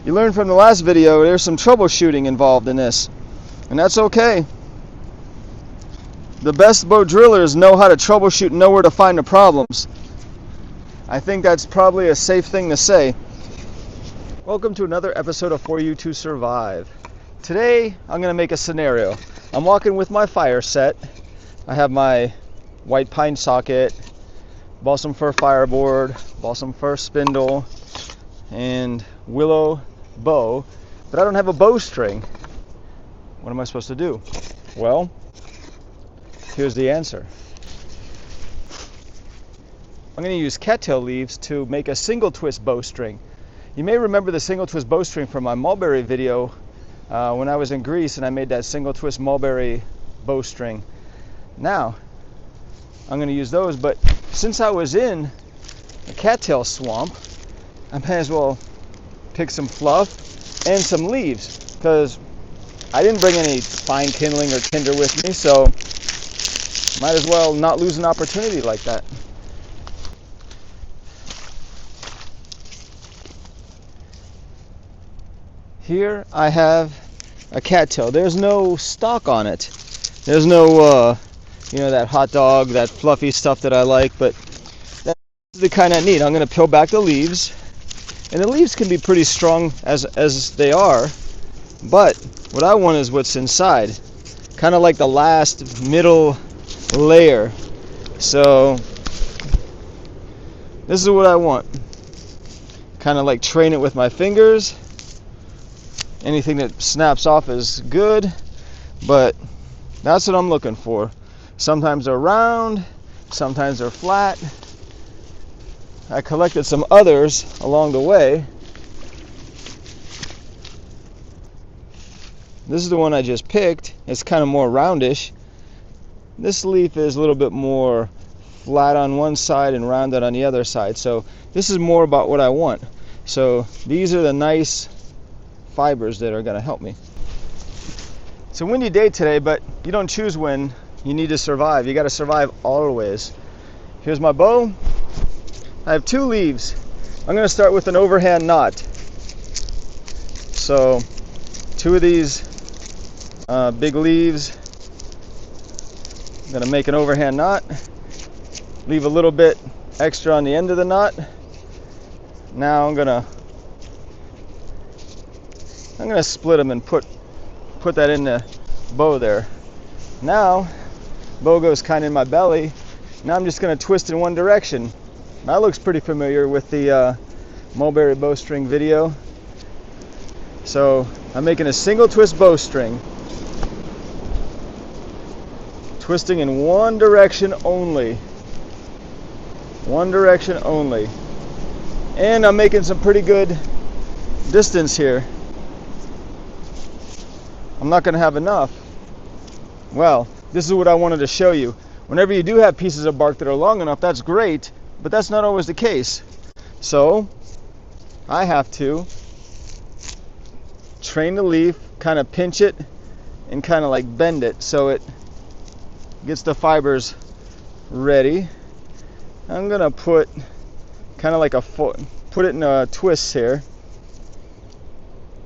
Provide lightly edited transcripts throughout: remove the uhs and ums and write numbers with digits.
You learned from the last video there's some troubleshooting involved in this, and that's okay. The best bow drillers know how to troubleshoot and know where to find the problems. I think that's probably a safe thing to say. Welcome to another episode of For You to Survive. Today I'm going to make a scenario. I'm walking with my fire set. I have my white pine socket, balsam fir fireboard, balsam fir spindle, and willow bow, but I don't have a bowstring. What am I supposed to do? Well, here's the answer. I'm going to use cattail leaves to make a single twist bowstring. You may remember the single twist bowstring from my mulberry video when I was in Greece and I made that single twist mulberry bowstring. Now, I'm going to use those, but since I was in a cattail swamp, I may as well pick some fluff and some leaves, because I didn't bring any fine kindling or tinder with me, so might as well not lose an opportunity like that. Here I have a cattail. There's no stalk on it. There's no, that hot dog, that fluffy stuff that I like, but that's the kind I need. I'm going to peel back the leaves, and the leaves can be pretty strong as they are, but what I want is what's inside, kind of like the last middle layer. So this is what I want. Kind of like train it with my fingers. Anything that snaps off is good, but that's what I'm looking for. Sometimes they're round, sometimes they're flat. I collected some others along the way. This is the one I just picked. It's kind of more roundish. This leaf is a little bit more flat on one side and rounded on the other side. So this is more about what I want. So these are the nice fibers that are going to help me. It's a windy day today, but you don't choose when. You need to survive. You got to survive always. Here's my bow. I have 2 leaves. I'm going to start with an overhand knot. So 2 of these big leaves. I'm going to make an overhand knot. Leave a little bit extra on the end of the knot. Now I'm going to split them and put that in the bow there. Now, bow goes kind of in my belly. Now I'm just going to twist in one direction. That looks pretty familiar with the mulberry bowstring video. So I'm making a single twist bowstring, twisting in one direction only. One direction only. And I'm making some pretty good distance here. I'm not going to have enough. Well, this is what I wanted to show you. Whenever you do have pieces of bark that are long enough, that's great, but that's not always the case. So I have to train the leaf, kind of pinch it, and kind of like bend it so it gets the fibers ready. I'm going to put kind of like put it in a twist here.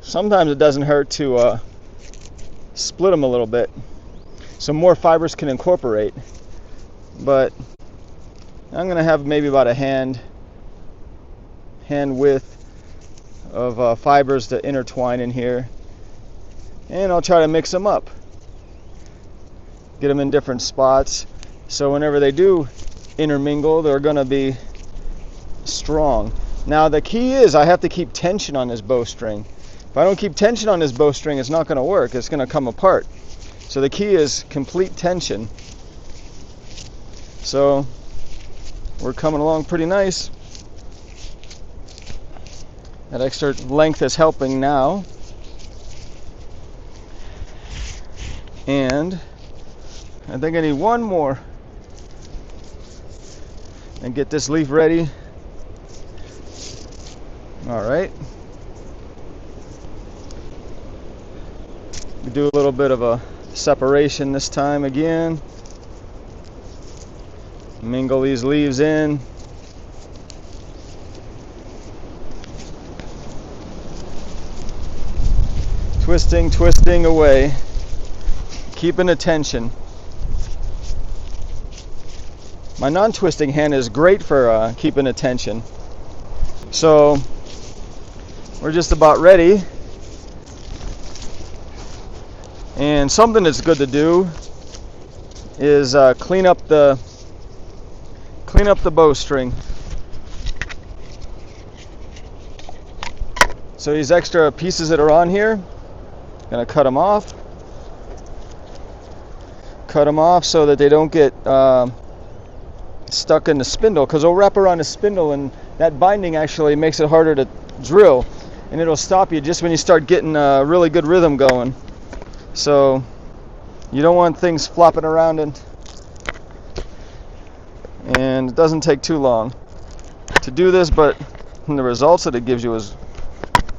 Sometimes it doesn't hurt to split them a little bit so more fibers can incorporate, but I'm going to have maybe about a hand width of fibers to intertwine in here, and I'll try to mix them up, get them in different spots, so whenever they do intermingle, they're going to be strong. Now the key is I have to keep tension on this bowstring. If I don't keep tension on this bowstring, it's not going to work. It's going to come apart. So the key is complete tension. So we're coming along pretty nice. That extra length is helping now. And I think I need one more and get this leaf ready. All right. We do a little bit of a separation this time again. Mingle these leaves in. twisting away, keeping attention. My non-twisting hand is great for keeping attention. So we're just about ready. And something that's good to do is clean up the bowstring. So these extra pieces that are on here, I'm gonna cut them off. Cut them off so that they don't get stuck in the spindle, because they'll wrap around the spindle, and that binding actually makes it harder to drill, and it'll stop you just when you start getting a really good rhythm going. So you don't want things flopping around, and it doesn't take too long to do this, but the results that it gives you is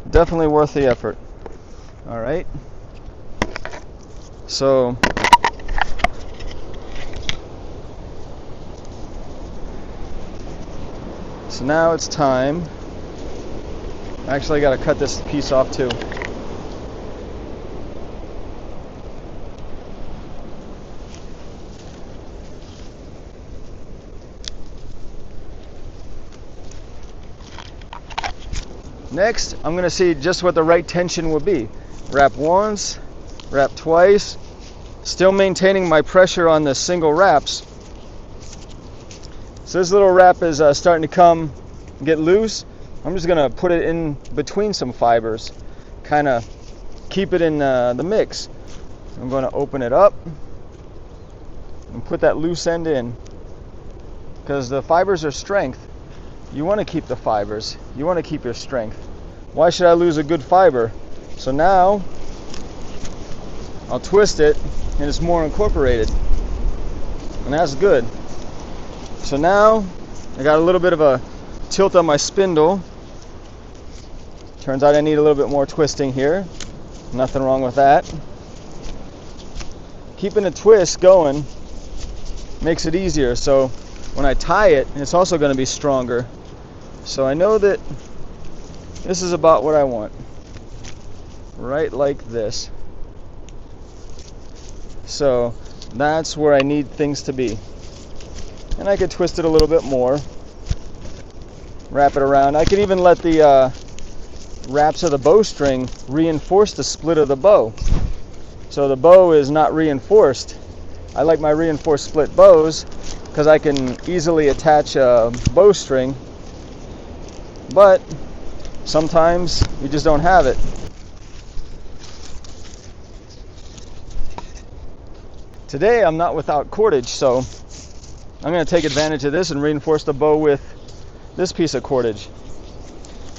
definitely worth the effort. All right, so now it's time. Actually, I got to cut this piece off too. Next, I'm going to see just what the right tension will be. Wrap once, wrap twice, still maintaining my pressure on the single wraps. So this little wrap is starting to get loose. I'm just going to put it in between some fibers, kind of keep it in the mix. I'm going to open it up and put that loose end in, because the fibers are strength. You want to keep the fibers. You want to keep your strength. Why should I lose a good fiber? So now I'll twist it, and it's more incorporated, and that's good. So now I got a little bit of a tilt on my spindle. Turns out I need a little bit more twisting here. Nothing wrong with that. Keeping the twist going makes it easier. So when I tie it, it's also going to be stronger. So I know that this is about what I want. Right like this. So that's where I need things to be. And I could twist it a little bit more. Wrap it around. I can even let the wraps of the bowstring reinforce the split of the bow. So the bow is not reinforced. I like my reinforced split bows because I can easily attach a bowstring. But sometimes you just don't have it. Today I'm not without cordage, so I'm going to take advantage of this and reinforce the bow with this piece of cordage.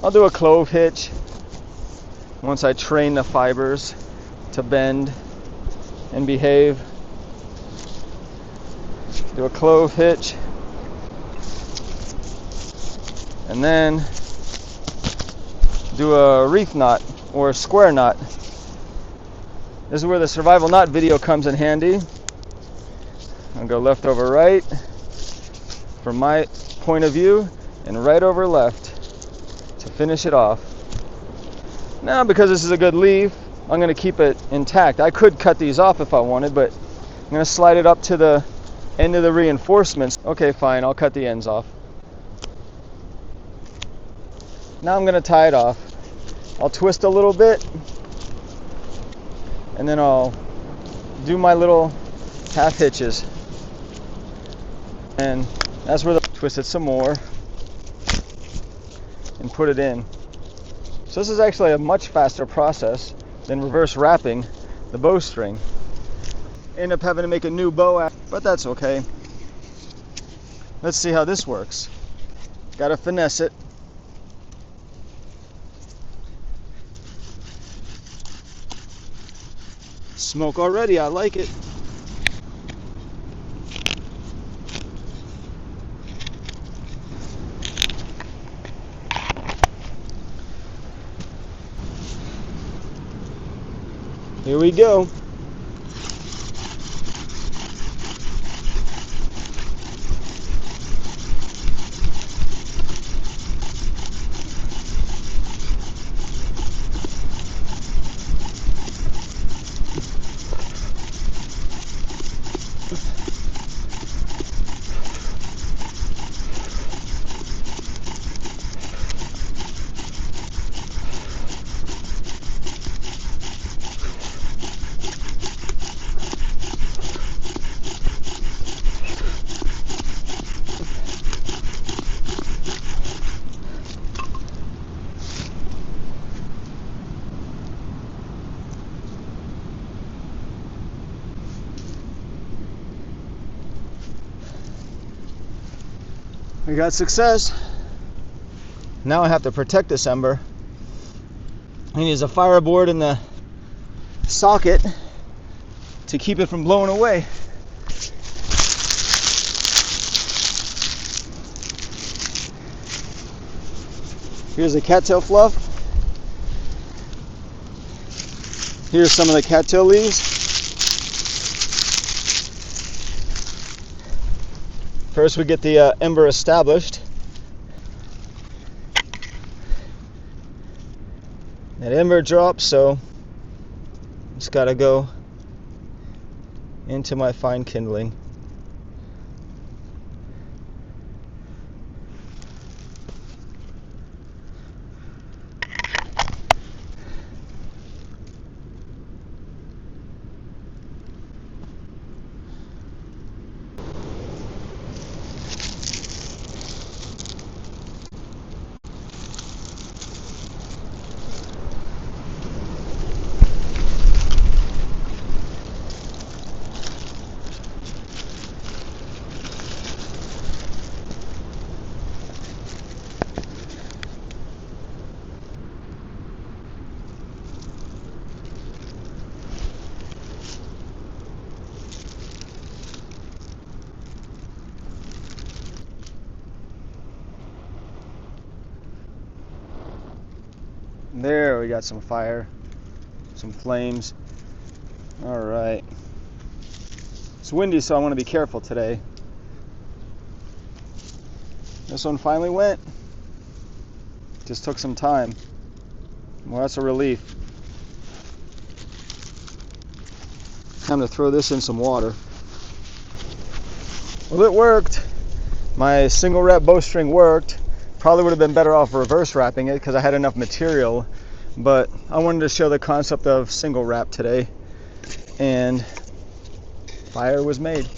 I'll do a clove hitch once I train the fibers to bend and behave. Do a clove hitch, and then do a wreath knot or a square knot. This is where the survival knot video comes in handy. I'll go left over right from my point of view, and right over left to finish it off. Now, because this is a good leaf, I'm going to keep it intact. I could cut these off if I wanted, but I'm going to slide it up to the end of the reinforcements. Okay, fine, I'll cut the ends off. Now I'm going to tie it off. I'll twist a little bit, and then I'll do my little half hitches. And that's where twist it some more and put it in. So this is actually a much faster process than reverse wrapping the bowstring. End up having to make a new bow, but that's okay. Let's see how this works. Gotta finesse it. Smoke already, I like it. Here we go. We got success. Now I have to protect this ember. I use a fireboard in the socket to keep it from blowing away. Here's the cattail fluff. Here's some of the cattail leaves. First we get the ember established. That ember drops, so it's got to go into my fine kindling. There, we got some fire, some flames. All right. It's windy, so I want to be careful today. This one finally went. Just took some time. Well, that's a relief. Time to throw this in some water. Well, it worked. My single wrap bowstring worked. Probably would have been better off reverse wrapping it because I had enough material, but I wanted to show the concept of single wrap today, and fire was made.